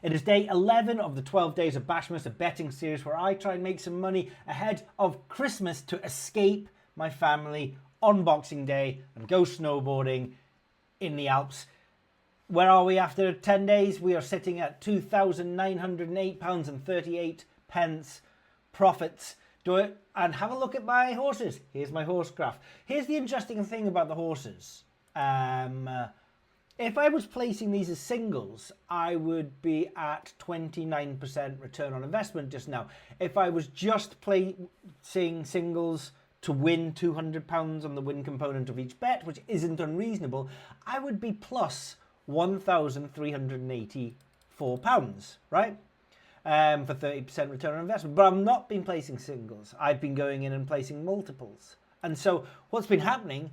It is day 11 of the 12 days of BashMas, a betting series where I try and make some money ahead of Christmas to escape my family on Boxing Day and go snowboarding in the Alps. Where are we after 10 days? We are sitting at £2,908.38 profits. Do it and have a look at my horses. Here's my horse graph. Here's the interesting thing about the horses. If I was placing these as singles, I would be at 29% return on investment just now. If I was just placing singles to win £200 on the win component of each bet, which isn't unreasonable, I would be plus £1,384, right? For 30% return on investment. But I've not been placing singles. I've been going in and placing multiples. And so what's been happening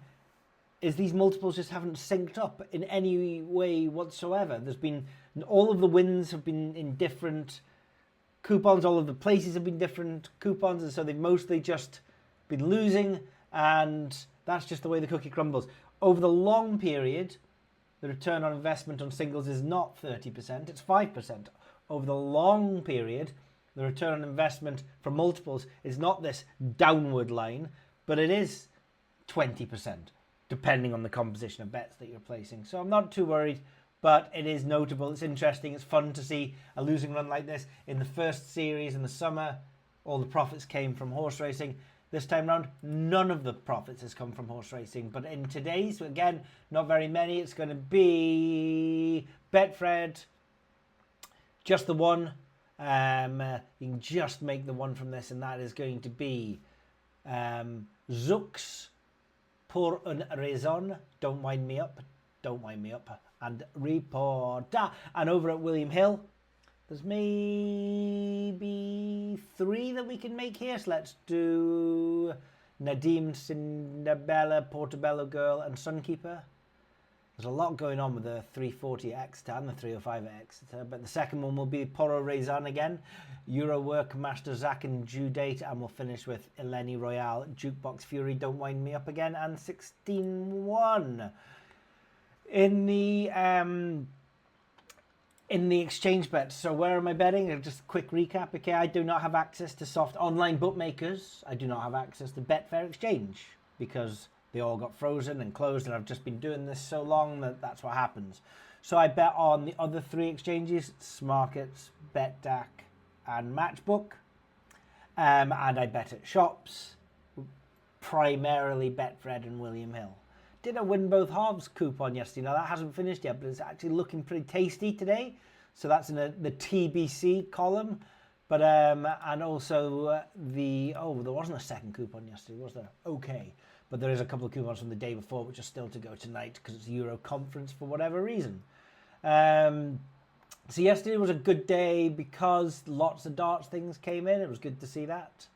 is these multiples just haven't synced up in any way whatsoever. There's been, all of the wins have been in different coupons, all of the places have been different coupons, and so they've mostly just been losing, and that's just the way the cookie crumbles. Over the long period, the return on investment on singles is not 30%, it's 5%. Over the long period, the return on investment for multiples is not this downward line, but it is 20%. Depending on the composition of bets that you're placing. So I'm not too worried, but it is notable. It's interesting. It's fun to see a losing run like this. In the first series in the summer, all the profits came from horse racing. This time round, none of the profits has come from horse racing. But in today's, again, not very many. It's going to be Betfred, just the one. You can just make the one from this, and that is going to be Zux. Pour une raison, don't wind me up, and Reporter. And over at William Hill, there's maybe 3 that we can make here. So let's do Nadim, Cinderella, Portobello Girl, and Sunkeeper. There's a lot going on with the 340 Exeter and the 305 Exeter, but the second one will be Poro Rezan again, Euro Work, Master Zach and Due Date, and we'll finish with Eleni Royale, Jukebox Fury, Don't Wind Me Up Again, and 16-1. In the exchange bets, so where am I betting? Just a quick recap. Okay, I do not have access to soft online bookmakers. I do not have access to Betfair Exchange because they all got frozen and closed, and I've just been doing this so long that that's what happens. So I bet on the other 3 exchanges, Smarkets, BetDAC, and Matchbook. And I bet at shops, primarily Betfred and William Hill. Did a win both halves coupon yesterday. Now that hasn't finished yet, but it's actually looking pretty tasty today. So that's in the TBC column. But and also there wasn't a second coupon yesterday, was there? Okay. But there is a couple of coupons from the day before which are still to go tonight because it's Euro Conference for whatever reason. So yesterday was a good day because lots of darts things came in. It was good to see that.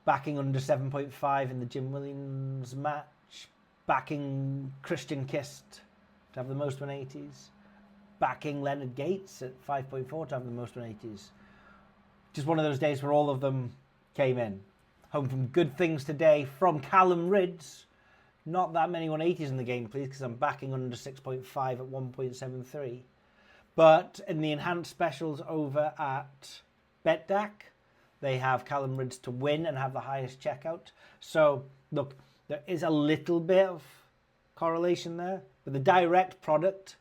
Backing under 7.5 in the Jim Williams match. Backing Christian Kist to have the most 180s. Backing Leonard Gates at 5.4 to have the most 180s. Just one of those days where all of them came in. Home from good things today from Callum Rids. Not that many 180s in the game, please, because I'm backing under 6.5 at 1.73. But in the enhanced specials over at BetDAC, they have Callum Rids to win and have the highest checkout. So, look, there is a little bit of correlation there, but the direct product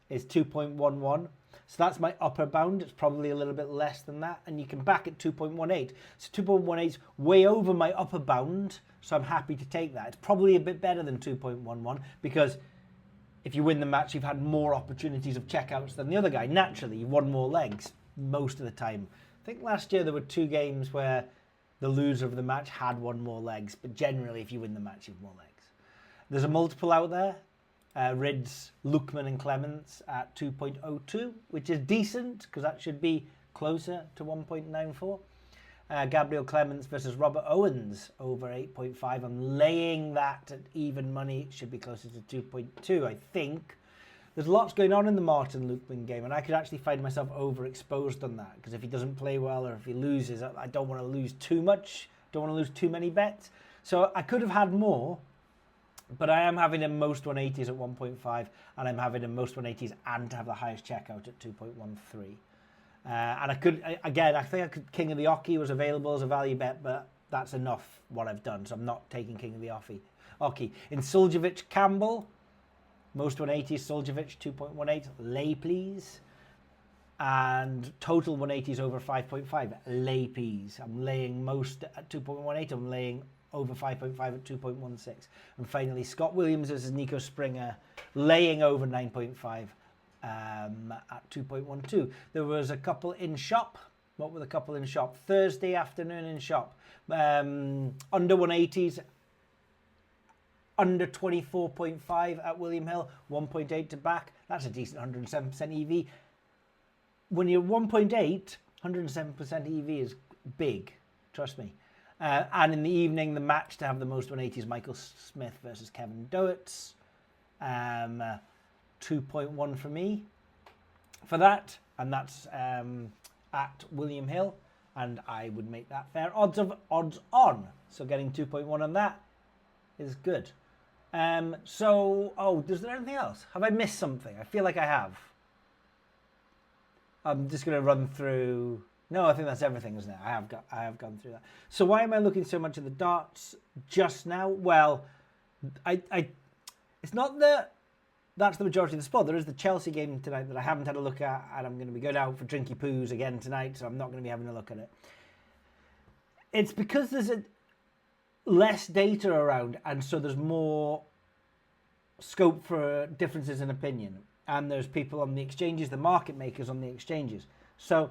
is 2.11. So that's my upper bound. It's probably a little bit less than that. And you can back at 2.18. So 2.18 is way over my upper bound. So I'm happy to take that. It's probably a bit better than 2.11 because if you win the match, you've had more opportunities of checkouts than the other guy. Naturally, you've won more legs most of the time. I think last year there were 2 games where the loser of the match had 1 more legs. But generally, if you win the match, you've more legs. There's a multiple out there. Rids, Lukman and Clements at 2.02, which is decent because that should be closer to 1.94. Gabriel Clements versus Robert Owens over 8.5. I'm laying that at even money. It should be closer to 2.2, I think. There's lots going on in the Martin Lukman game, and I could actually find myself overexposed on that because if he doesn't play well or if he loses, I don't want to lose too much. Don't want to lose too many bets. So I could have had more, But I am having in most 180s at 1.5, and I'm having in most 180s and to have the highest checkout at 2.13. And I could, again, I think I could, King of the Oki was available as a value bet, but that's enough what I've done, so I'm not taking King of the Oki. In Suljovic Campbell, most 180s, Suljovic 2.18, lay please. And total 180s over 5.5, lay please. I'm laying most at 2.18, I'm laying over 5.5 at 2.16. And finally, Scott Williams versus Nico Springer, laying over 9.5 at 2.12. There was a couple in shop. What were the couple in shop? Thursday afternoon in shop. Under 180s, under 24.5 at William Hill, 1.8 to back. That's a decent 107% EV. When you're 1.8, 107% EV is big, trust me. And in the evening, the match to have the most 180s, Michael Smith versus Kevin Doetz. 2.1 for me for that, and that's at William Hill, and I would make that fair. Odds on, so getting 2.1 on that is good. Is there anything else? Have I missed something? I feel like I have. I'm just going to run through. No, I think that's everything, isn't it? I have gone through that. So why am I looking so much at the darts just now? Well, it's not that that's the majority of the sport. There is the Chelsea game tonight that I haven't had a look at, and I'm going to be going out for drinky poos again tonight, so I'm not going to be having a look at it. It's because there's less data around, and so there's more scope for differences in opinion. And there's people on the exchanges, the market makers on the exchanges. So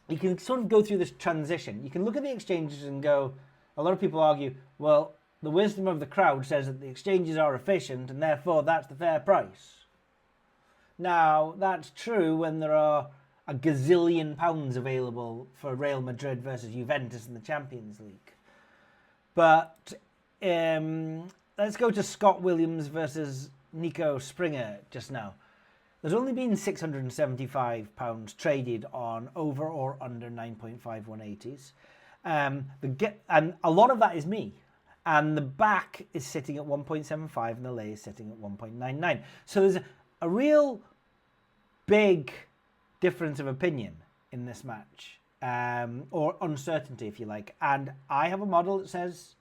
you can sort of go through this transition. You can look at the exchanges and go, a lot of people argue, well, the wisdom of the crowd says that the exchanges are efficient and therefore that's the fair price. Now, that's true when there are a gazillion pounds available for Real Madrid versus Juventus in the Champions League. But let's go to Scott Williams versus Nico Springer just now. There's only been £675 traded on over or under 9.5 180s. And a lot of that is me. And the back is sitting at 1.75 and the lay is sitting at 1.99. So there's a real big difference of opinion in this match, or uncertainty, if you like. And I have a model that says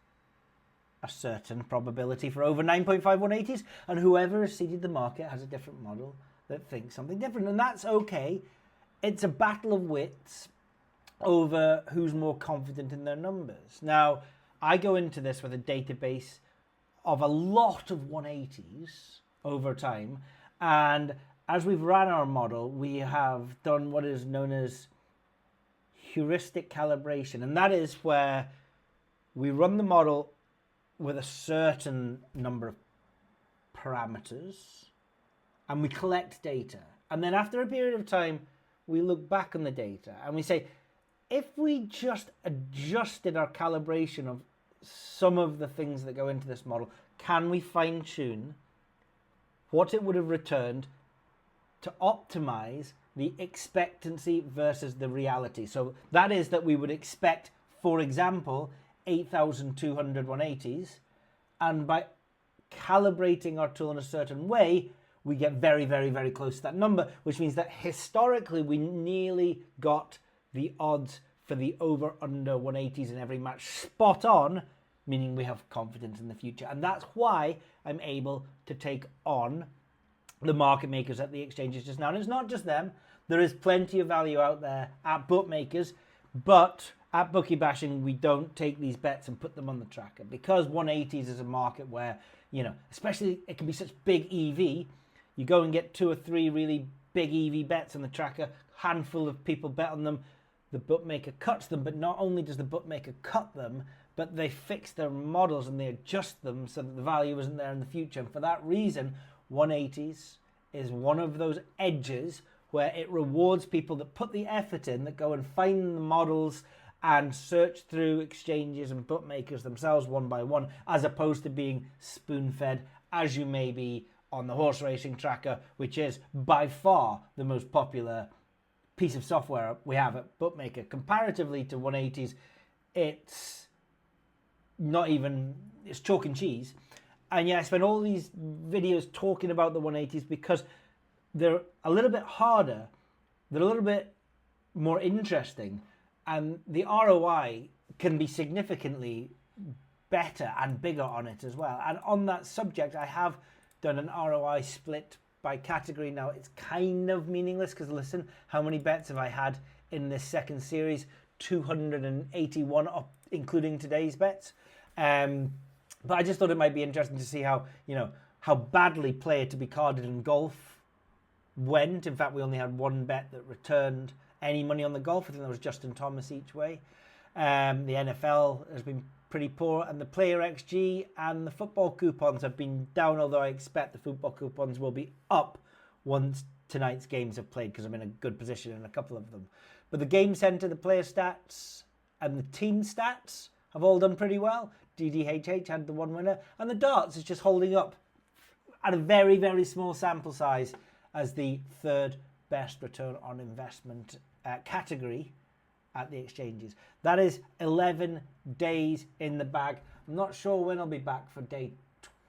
a certain probability for over 9.5 180s, and whoever has seeded the market has a different model that thinks something different, and that's okay. It's a battle of wits over who's more confident in their numbers. Now, I go into this with a database of a lot of 180s over time, and as we've ran our model, we have done what is known as heuristic calibration, and that is where we run the model with a certain number of parameters, and we collect data. And then after a period of time, we look back on the data and we say, if we just adjusted our calibration of some of the things that go into this model, can we fine tune what it would have returned to optimize the expectancy versus the reality? So that is that we would expect, for example, 8,200 180s, and by calibrating our tool in a certain way, we get very, very, very close to that number, which means that historically we nearly got the odds for the over-under 180s in every match spot on, meaning we have confidence in the future. And that's why I'm able to take on the market makers at the exchanges just now. And it's not just them. There is plenty of value out there at bookmakers, but at Bookie Bashing, we don't take these bets and put them on the tracker, because 180s is a market where, especially it can be such big EV. You go and get 2 or 3 really big EV bets on the tracker, handful of people bet on them, the bookmaker cuts them, but not only does the bookmaker cut them, but they fix their models and they adjust them so that the value isn't there in the future. And for that reason, 180s is one of those edges where it rewards people that put the effort in, that go and find the models and search through exchanges and bookmakers themselves one by one, as opposed to being spoon-fed, as you may be on the horse racing tracker, which is by far the most popular piece of software we have at Bookmaker. Comparatively to 180s, it's not even, it's chalk and cheese. And yeah, I spent all these videos talking about the 180s because they're a little bit harder, they're a little bit more interesting, and the ROI can be significantly better and bigger on it as well. And on that subject, I have done an ROI split by category. Now, it's kind of meaningless because listen, how many bets have I had in this second series? 281, including today's bets. But I just thought it might be interesting to see how badly Player to be carded in golf went. In fact, we only had one bet that returned any money on the golf. I think that was Justin Thomas each way. The NFL has been pretty poor, and the Player XG and the football coupons have been down, although I expect the football coupons will be up once tonight's games have played because I'm in a good position in a couple of them. But the game center, the player stats, and the team stats have all done pretty well. DDHH had the one winner, and the darts is just holding up at a very, very small sample size as the third best return on investment category at the exchanges. That is 11 days in the bag. I'm not sure when I'll be back for day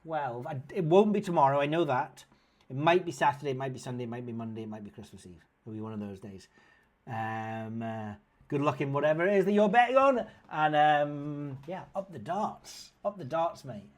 12. It won't be tomorrow, I know that. It might be Saturday, it might be Sunday, it might be Monday, it might be Christmas Eve. It'll be one of those days. Good luck in whatever it is that you're betting on. And yeah, up the darts, mate.